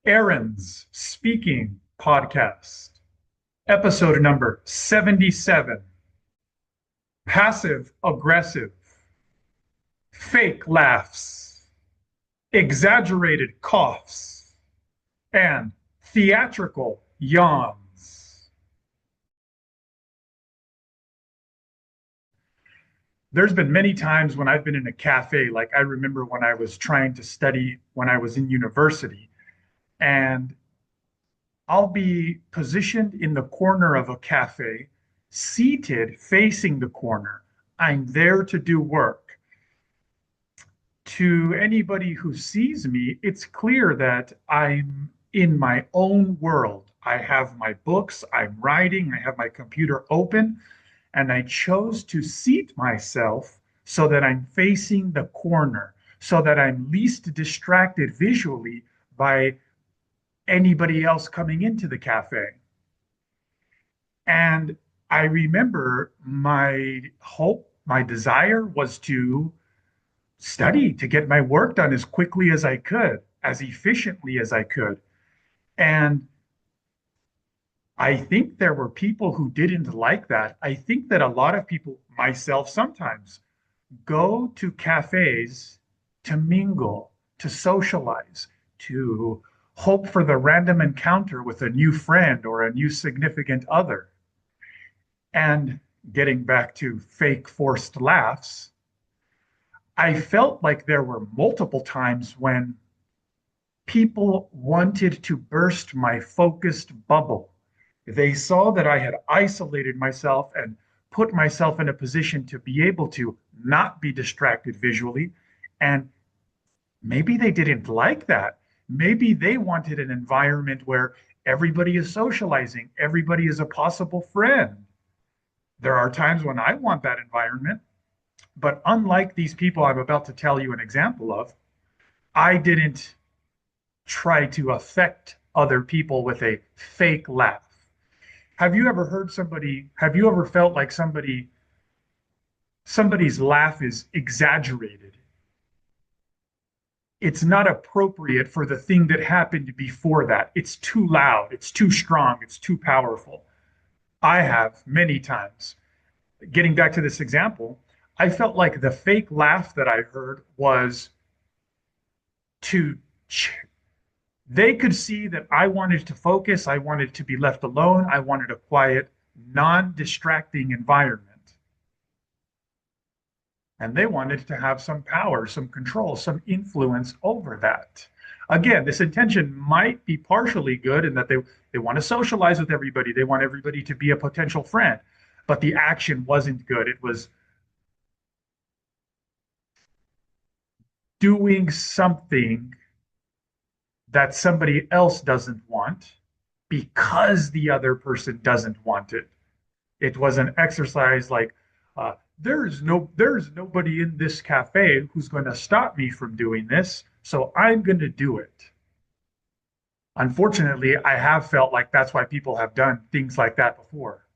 Aaron's Speaking podcast, episode number 77, passive aggressive, fake laughs, exaggerated coughs, and theatrical yawns. There's been many times when I've been in a cafe, like I remember when I was trying to study when I was in university, and I'll be positioned in the corner of a cafe, seated facing the corner. I'm there to do work. To anybody who sees me, it's clear that I'm in my own world. I have my books, I'm writing, I have my computer open, and I chose to seat myself so that I'm facing the corner, so that I'm least distracted visually by anybody else coming into the cafe. And I remember my hope, my desire was to study, to get my work done as quickly as I could, as efficiently as I could. And I think there were people who didn't like that. I think that a lot of people, myself sometimes, go to cafes to mingle, to socialize, to hope for the random encounter with a new friend or a new significant other. And getting back to fake forced laughs, I felt like there were multiple times when people wanted to burst my focused bubble. They saw that I had isolated myself and put myself in a position to be able to not be distracted visually. And maybe they didn't like that. Maybe they wanted an environment where everybody is socializing, everybody is a possible friend. There are times when I want that environment, but unlike these people I'm about to tell you an example of, I didn't try to affect other people with a fake laugh. Have you ever heard somebody, have you ever felt like somebody's laugh is exaggerated? It's not appropriate for the thing that happened before that. It's too loud, it's too strong, it's too powerful. I have many times. Getting back to this example, I felt like the fake laugh that I heard was to they could see that I wanted to focus, I wanted to be left alone, I wanted a quiet, non-distracting environment. And they wanted to have some power, some control, some influence over that. Again, this intention might be partially good in that they want to socialize with everybody, they want everybody to be a potential friend, but the action wasn't good. It was doing something that somebody else doesn't want because the other person doesn't want it. It was an exercise like, there's nobody in this cafe who's going to stop me from doing this, so I'm going to do it. Unfortunately, I have felt like that's why people have done things like that before.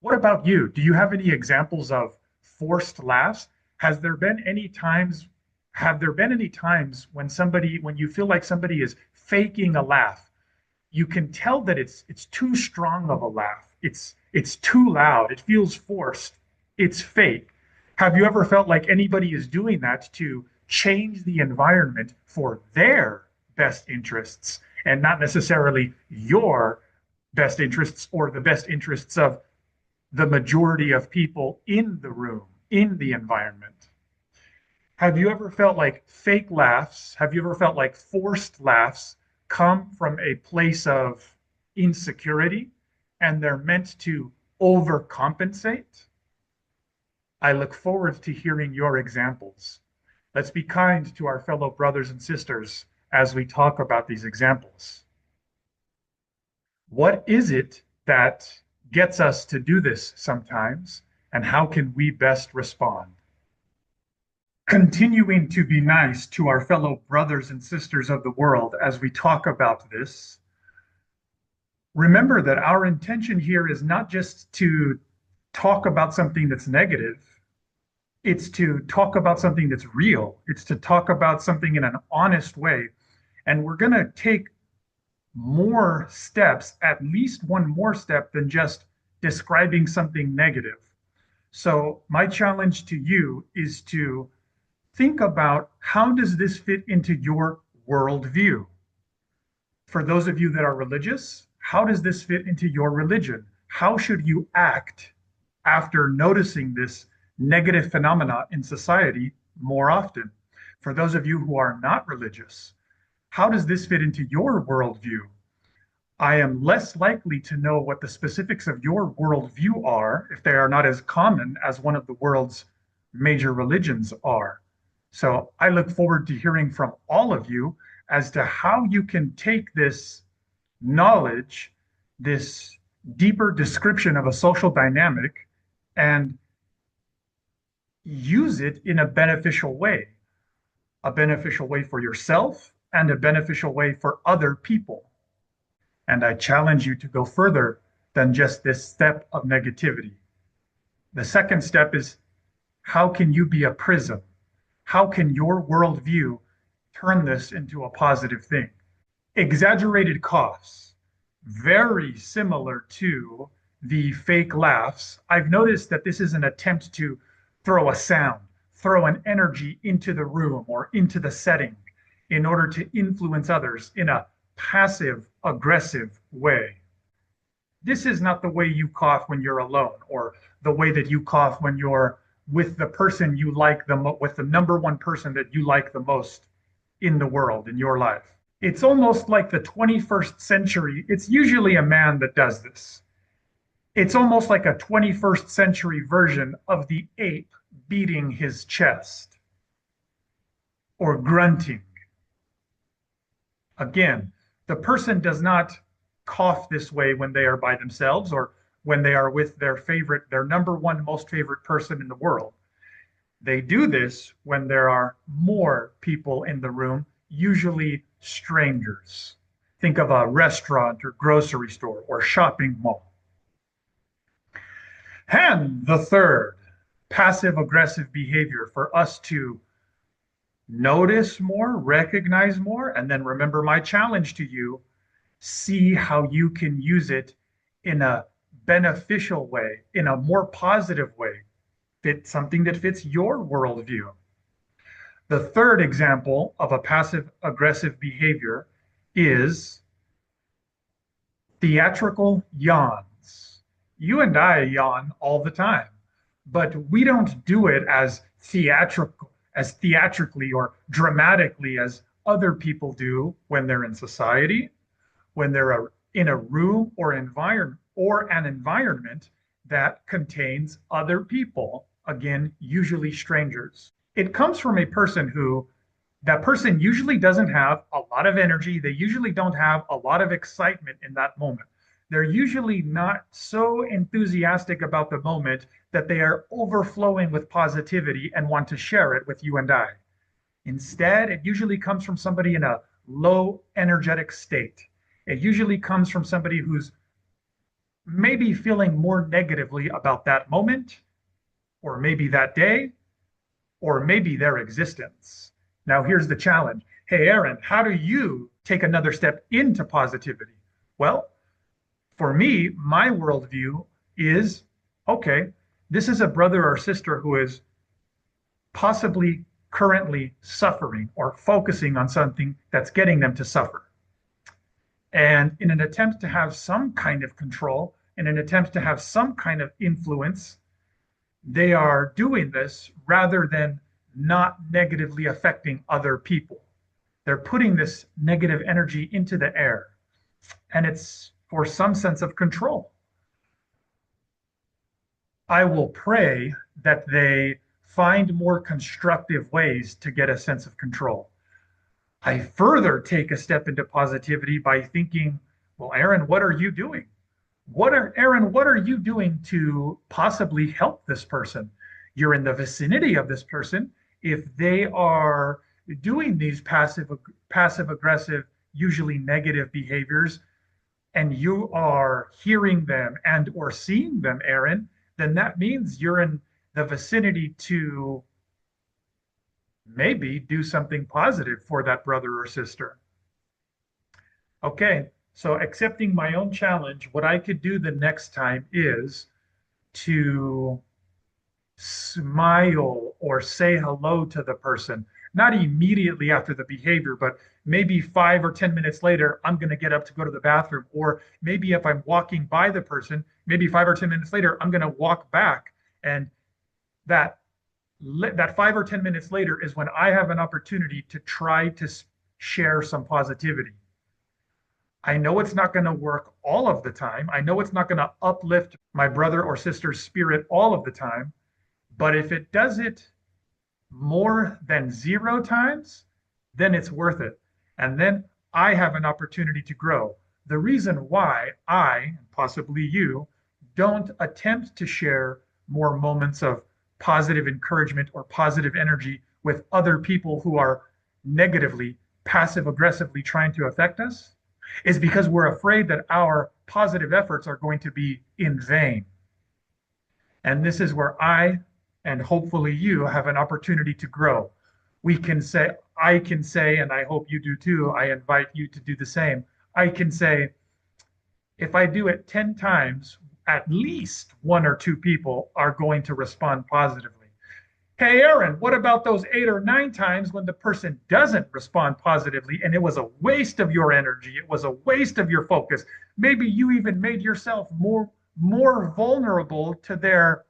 What about you? Do you have any examples of forced laughs? Has there been any times, have there been any times when you feel like somebody is faking a laugh, you can tell that it's too strong of a laugh. It's too loud. It feels forced. It's fake. Have you ever felt like anybody is doing that to change the environment for their best interests and not necessarily your best interests or the best interests of the majority of people in the room, in the environment? Have you ever felt like fake laughs? Have you ever felt like forced laughs come from a place of insecurity and they're meant to overcompensate? I look forward to hearing your examples. Let's be kind to our fellow brothers and sisters as we talk about these examples. What is it that gets us to do this sometimes, and how can we best respond? Continuing to be nice to our fellow brothers and sisters of the world as we talk about this, remember that our intention here is not just to talk about something that's negative, it's to talk about something that's real, it's to talk about something in an honest way. And we're going to take more steps, at least one more step than just describing something negative. So my challenge to you is to think about how does this fit into your worldview? For those of you that are religious, how does this fit into your religion? How should you act after noticing this negative phenomena in society more often? For those of you who are not religious, how does this fit into your worldview? I am less likely to know what the specifics of your worldview are if they are not as common as one of the world's major religions are. So I look forward to hearing from all of you as to how you can take this knowledge, this deeper description of a social dynamic, and use it in a beneficial way for yourself and a beneficial way for other people. And I challenge you to go further than just this step of negativity. The second step is, how can you be a prism? How can your worldview turn this into a positive thing? Exaggerated coughs, very similar to the fake laughs. I've noticed that this is an attempt to throw a sound, throw an energy into the room or into the setting in order to influence others in a passive aggressive way. This is not the way you cough when you're alone or the way that you cough when you're with the person you like with the number one person that you like the most in the world, in your life. It's almost like the 21st century. It's usually a man that does this. It's almost like a 21st century version of the ape beating his chest or grunting. Again, the person does not cough this way when they are by themselves or when they are with their number one most favorite person in the world. They do this when there are more people in the room, usually strangers. Think of a restaurant or grocery store or shopping mall. And the third, passive aggressive behavior for us to notice more, recognize more, and then remember my challenge to you, see how you can use it in a beneficial way, in a more positive way, fit something that fits your worldview. The third example of a passive aggressive behavior is theatrical yawns. You and I yawn all the time, but we don't do it as theatrically or dramatically as other people do when they're in society, when they're in a room or an environment that contains other people, again, usually strangers. It comes from a person who that person usually doesn't have a lot of energy. They usually don't have a lot of excitement in that moment. They're usually not so enthusiastic about the moment that they are overflowing with positivity and want to share it with you and I. Instead, it usually comes from somebody in a low energetic state. It usually comes from somebody who's maybe feeling more negatively about that moment, or maybe that day, or maybe their existence. Now, here's the challenge. Hey, Aaron, how do you take another step into positivity? Well, for me, my worldview is okay, this is a brother or sister who is possibly currently suffering or focusing on something that's getting them to suffer. And in an attempt to have some kind of control, in an attempt to have some kind of influence, they are doing this rather than not negatively affecting other people. They're putting this negative energy into the air, and it's for some sense of control. I will pray that they find more constructive ways to get a sense of control. I further take a step into positivity by thinking, well, Aaron, what are you doing? Aaron, what are you doing to possibly help this person? You're in the vicinity of this person. If they are doing these passive aggressive, usually negative behaviors, and you are hearing them and or seeing them, Aaron, then that means you're in the vicinity to maybe do something positive for that brother or sister. Okay, So accepting my own challenge, what I could do the next time is to smile or say hello to the person, not immediately after the behavior, but maybe 5 or 10 minutes later, I'm going to get up to go to the bathroom. Or maybe if I'm walking by the person, maybe 5 or 10 minutes later, I'm going to walk back. And that that 5 or 10 minutes later is when I have an opportunity to try to share some positivity. I know it's not going to work all of the time. I know it's not going to uplift my brother or sister's spirit all of the time. But if it does it more than 0 times, then it's worth it. And then I have an opportunity to grow. The reason why I, possibly you, don't attempt to share more moments of positive encouragement or positive energy with other people who are negatively, passive aggressively trying to affect us is because we're afraid that our positive efforts are going to be in vain. And this is where I and hopefully you have an opportunity to grow. We can say, I can say, and I hope you do too, I invite you to do the same. I can say, if I do it 10 times, at least 1 or 2 people are going to respond positively. Hey, Aaron, what about those 8 or 9 times when the person doesn't respond positively and it was a waste of your energy? It was a waste of your focus. Maybe you even made yourself more vulnerable to their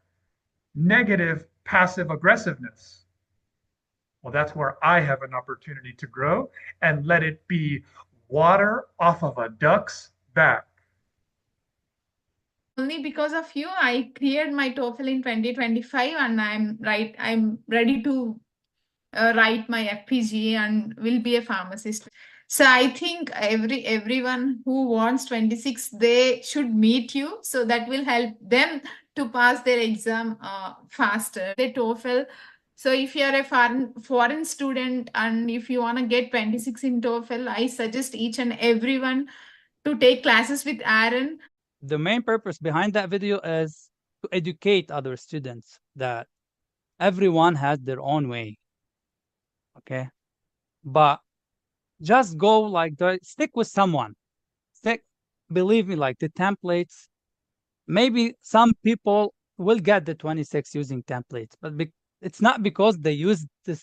negative passive aggressiveness. Well, that's where I have an opportunity to grow and let it be water off of a duck's back. Only because of you, I cleared my TOEFL in 2025, and I'm ready to write my FPGA and will be a pharmacist. So I think everyone who wants 26, they should meet you. So that will help them to pass their exam faster. The TOEFL. So if you are a foreign student and if you want to get 26 in TOEFL, I suggest each and everyone to take classes with Aaron. The main purpose behind that video is to educate other students that everyone has their own way. Okay. But just go like stick with someone. Believe me, like the templates, maybe some people will get the 26 using templates, but it's not because they use the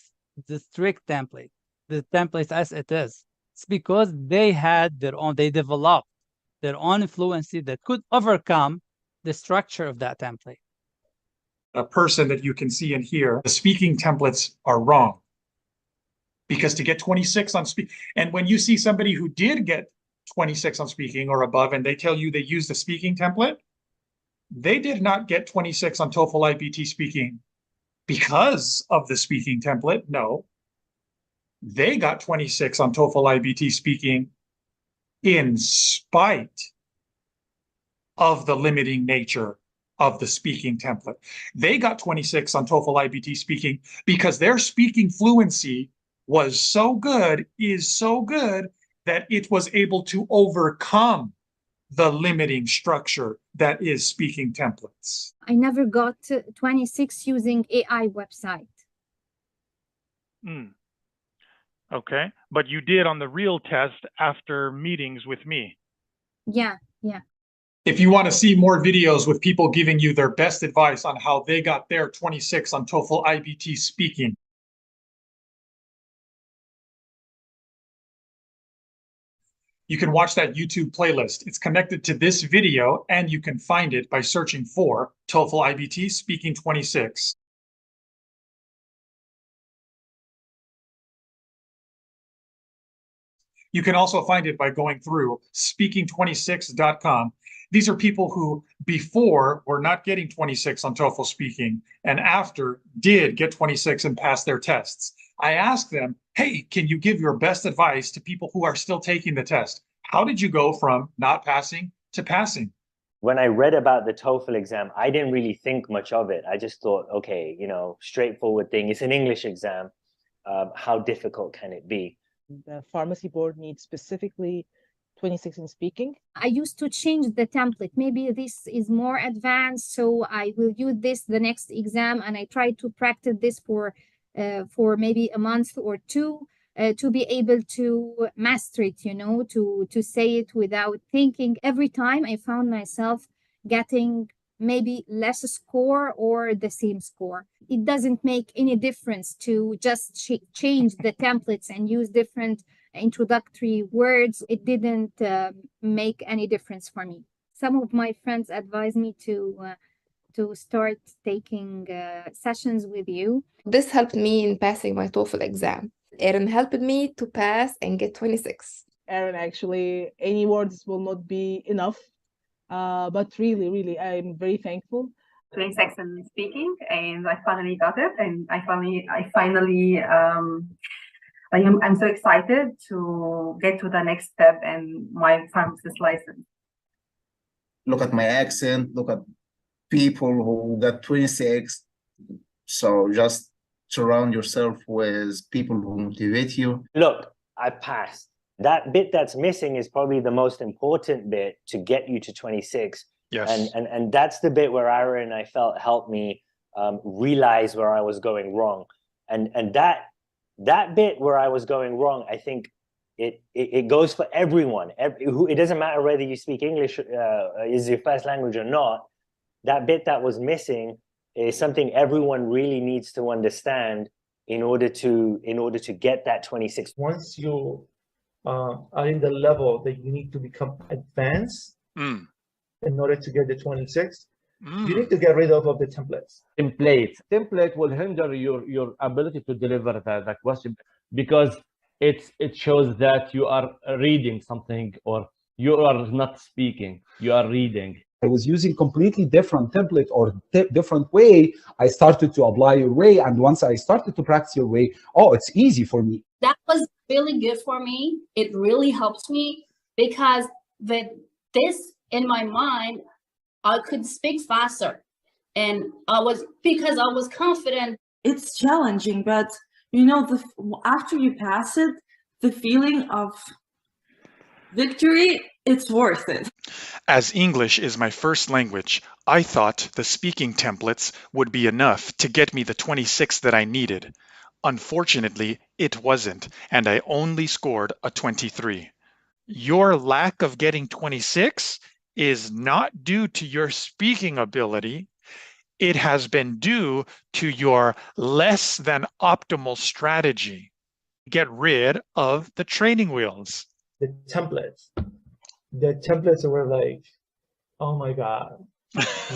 strict template, the templates as it is. It's because they had their own, they developed their own fluency that could overcome the structure of that template. A person that you can see and hear, the speaking templates are wrong. Because to get 26 on speak, and when you see somebody who did get 26 on speaking or above, and they tell you they use the speaking template, they did not get 26 on TOEFL IBT speaking because of the speaking template. No, they got 26 on TOEFL IBT speaking in spite of the limiting nature of the speaking template. They got 26 on TOEFL IBT speaking because their speaking fluency was so good, is so good, that it was able to overcome the limiting structure that is speaking templates. I never got 26 using AI website. Okay, but you did on the real test after meetings with me. Yeah. If you want to see more videos with people giving you their best advice on how they got their 26 on TOEFL IBT speaking, you can watch that YouTube playlist. It's connected to this video, and you can find it by searching for TOEFL IBT Speaking 26. You can also find it by going through speaking26.com. These are people who before were not getting 26 on TOEFL speaking and after did get 26 and pass their tests. I asked them, hey, can you give your best advice to people who are still taking the test? How did you go from not passing to passing? When I read about the TOEFL exam, I didn't really think much of it. I just thought, okay, straightforward thing. It's an English exam. How difficult can it be? The pharmacy board needs specifically 26 in speaking. I used to change the template. Maybe this is more advanced, so I will use this the next exam, and I try to practice this for maybe a month or two. to be able to master it, you know, to say it without thinking. Every time I found myself getting maybe less score or the same score. It doesn't make any difference to just change the templates and use different introductory words. It didn't make any difference for me. Some of my friends advised me to start taking sessions with you. This helped me in passing my TOEFL exam. Erin helped me to pass and get 26. Erin, actually, any words will not be enough. But really, I'm very thankful. 26 in speaking, and I finally got it, and I'm so excited to get to the next step in my pharmacist license. Look at my accent, look at people who got 26. So just surround yourself with people who motivate you. Look, I passed. That bit that's missing is probably the most important bit to get you to 26. Yes. And that's the bit where Aaron, I felt, helped me realize where I was going wrong. And that bit where I was going wrong, I think it goes for everyone. It doesn't matter whether you speak English is your first language or not. That bit that was missing is something everyone really needs to understand in order to get that 26. Once you are in the level that you need to become advanced in order to get the 26, you need to get rid of the templates. Template will hinder your ability to deliver the question, because it shows that you are reading something or you are not speaking, you are reading. I was using completely different template or different way. I started to apply your way, and once I started to practice your way, oh, it's easy for me. That was really good for me. It really helps me because with this in my mind, I could speak faster, and because I was confident. It's challenging, but you know, after you pass it, the feeling of victory, it's worth it. As English is my first language, I thought the speaking templates would be enough to get me the 26 that I needed. Unfortunately, it wasn't, and I only scored a 23. Your lack of getting 26 is not due to your speaking ability. It has been due to your less than optimal strategy. Get rid of the training wheels. The templates were like, oh my God,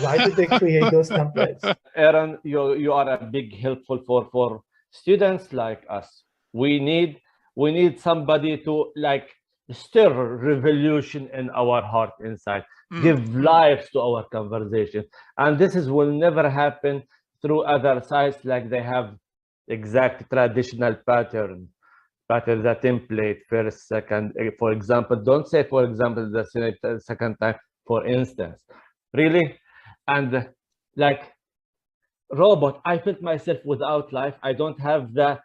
why did they create those templates? Aaron, you are a big helpful for students like us. We need somebody to like stir revolution in our heart inside, give life to our conversation. And this will never happen through other sites like they have exact traditional pattern, the template, first, second, for example. Don't say, for example, the second time, for instance. Really? And like robot, I felt myself without life. I don't have the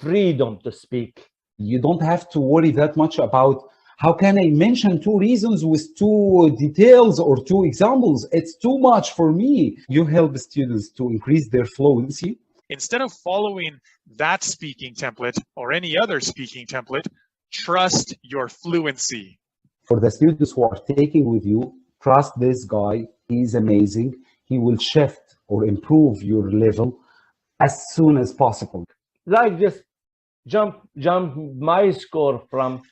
freedom to speak. You don't have to worry that much about how can I mention 2 reasons with 2 details or 2 examples. It's too much for me. You help students to increase their fluency. Instead of following that speaking template or any other speaking template, trust your fluency. For the students who are taking with you, trust this guy. He's amazing. He will shift or improve your level as soon as possible. Like this, jump my score from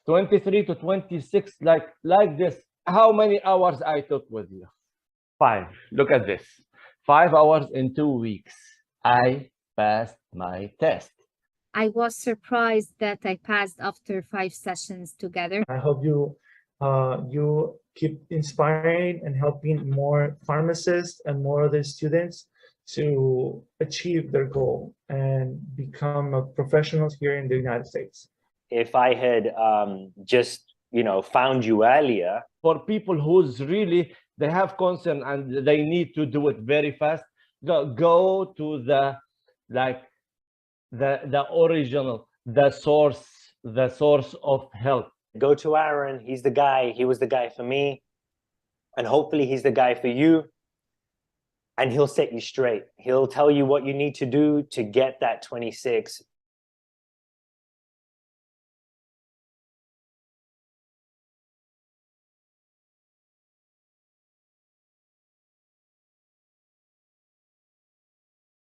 23 to 26, like this. How many hours I took with you? 5. Look at this. 5 hours in 2 weeks. I passed my test. I was surprised that I passed after 5 sessions together. I hope you keep inspiring and helping more pharmacists and more other students to achieve their goal and become a professional here in the United States. If I had just, found you earlier. For people who's really, they have concern and they need to do it very fast, go to the original, the source of help. Go to Aaron. He's the guy. He was the guy for me. And hopefully he's the guy for you. And he'll set you straight. He'll tell you what you need to do to get that 26